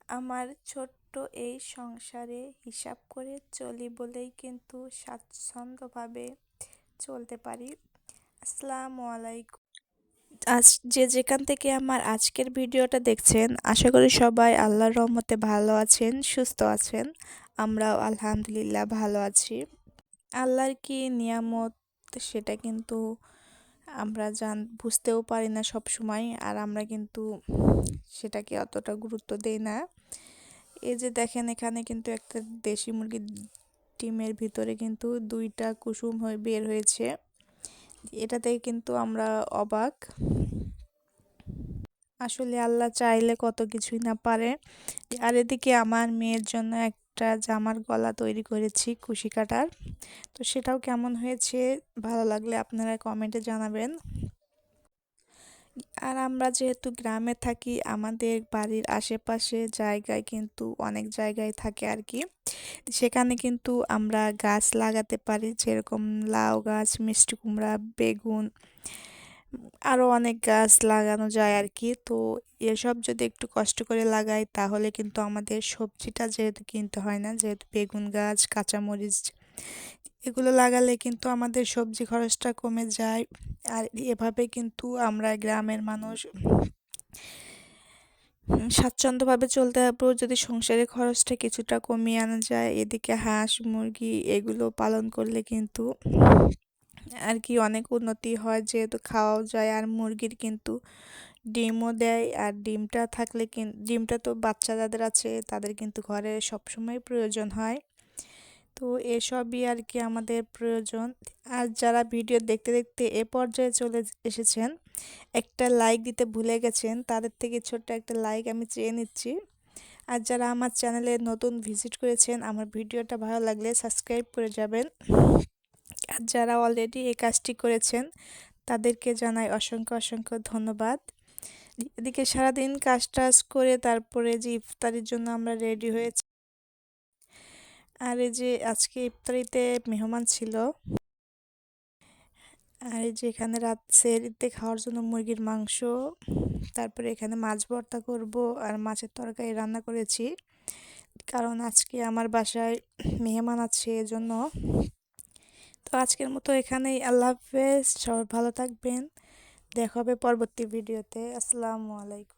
আমার ছোট্ট এই সংসারে হিসাব করে চলি বলেই কিন্তু স্বাচ্ছন্দ্যভাবে চলতে পারি। আসসালামু আলাইকুম। আজ যে যেখান থেকে আমার আজকের ভিডিওটা দেখছেন, আশা করি সবাই আল্লাহর রহমতে ভালো আছেন, সুস্থ আছেন। আমরাও আলহামদুলিল্লাহ ভালো আছি। আল্লাহর কি নিয়ামত, সেটা কিন্তু আমরা বুঝতেও পারি না সব সময়, আর আমরা কিন্তু সেটাকে অতটা গুরুত্ব দেই না। এই যে দেখেন, এখানে কিন্তু একটা দেশি মুরগির ডিমের ভিতরে কিন্তু 2টা কুসুম হয়ে বের হয়েছে। এটাতে কিন্তু আমরা অবাক। আসলে আল্লাহ চাইলে কত কিছুই না পারে। আর এদিকে আমার মেয়ের জন্য একটা জামার গলা তৈরি করেছি কুশি কাটার। তো সেটাও কেমন হয়েছে, ভালো লাগলে আপনারা কমেন্টে জানাবেন। আর আমরা যেহেতু গ্রামে থাকি, আমাদের বাড়ির আশেপাশে জায়গায় কিন্তু অনেক জায়গায় থাকে আর কি। সেখানে কিন্তু আমরা গাছ লাগাতে পারি, যেরকম লাউ গাছ, মিষ্টি কুমড়া, বেগুন, আরও অনেক গাছ লাগানো যায় আর কি। তো এসব যদি একটু কষ্ট করে লাগাই, তাহলে কিন্তু আমাদের সবজিটা যেহেতু কিনতে হয় না, যেহেতু বেগুন গাছ, কাঁচামরিচ এগুলো লাগালে কিন্তু আমাদের সবজি খরচটা কমে যায়। আর এভাবে কিন্তু আমরা গ্রামের মানুষ স্বাচ্ছন্দ্যভাবে চলতে পারবো যদি সংসারের খরচটা কিছুটা কমিয়ে আনা যায়। এদিকে হাঁস মুরগি এগুলো পালন করলে কিন্তু আর কি অনেক উন্নতি হয়, যেহেতু খাওয়াও যায়। আর মুরগির কিন্তু ডিমও দেয়, আর ডিমটা থাকলে ডিমটা তো বাচ্চা যাদের আছে তাদের কিন্তু ঘরে সবসময় প্রয়োজন হয়। তো এসবই আর কি আমাদের প্রয়োজন। আর যারা ভিডিও দেখতে দেখতে এ পর্যায়ে চলে এসেছেন, একটা লাইক দিতে ভুলে গেছেন, তাদের থেকে ছোট্ট একটা লাইক আমি চেয়ে নিচ্ছি। আর যারা আমার চ্যানেলে নতুন ভিজিট করেছেন, আমার ভিডিওটা ভালো লাগলে সাবস্ক্রাইব করে যাবেন। আর যারা অলরেডি এই কাজটি করেছেন, তাদেরকে জানাই অসংখ্য অসংখ্য ধন্যবাদ। এদিকে সারাদিন কাজ টাজ করে তারপরে যে ইফতারির জন্য আমরা রেডি হয়েছি। আর এই যে আজকে ইফতারিতে মেহমান ছিল। আর এই যে এখানে রাত সেহরিতে খাওয়ার জন্য মুরগির মাংস, তারপরে এখানে মাছ ভর্তা করব, আর মাছের তরকারি রান্না করেছি, কারণ আজকে আমার বাসায় মেহমান আছে এজন্য। তো আজকের মতো এখানেই, আল্লাহ হাফেজ, সবাই ভালো থাকবেন। দেখা হবে পরবর্তী ভিডিওতে। আসসালামু আলাইকুম।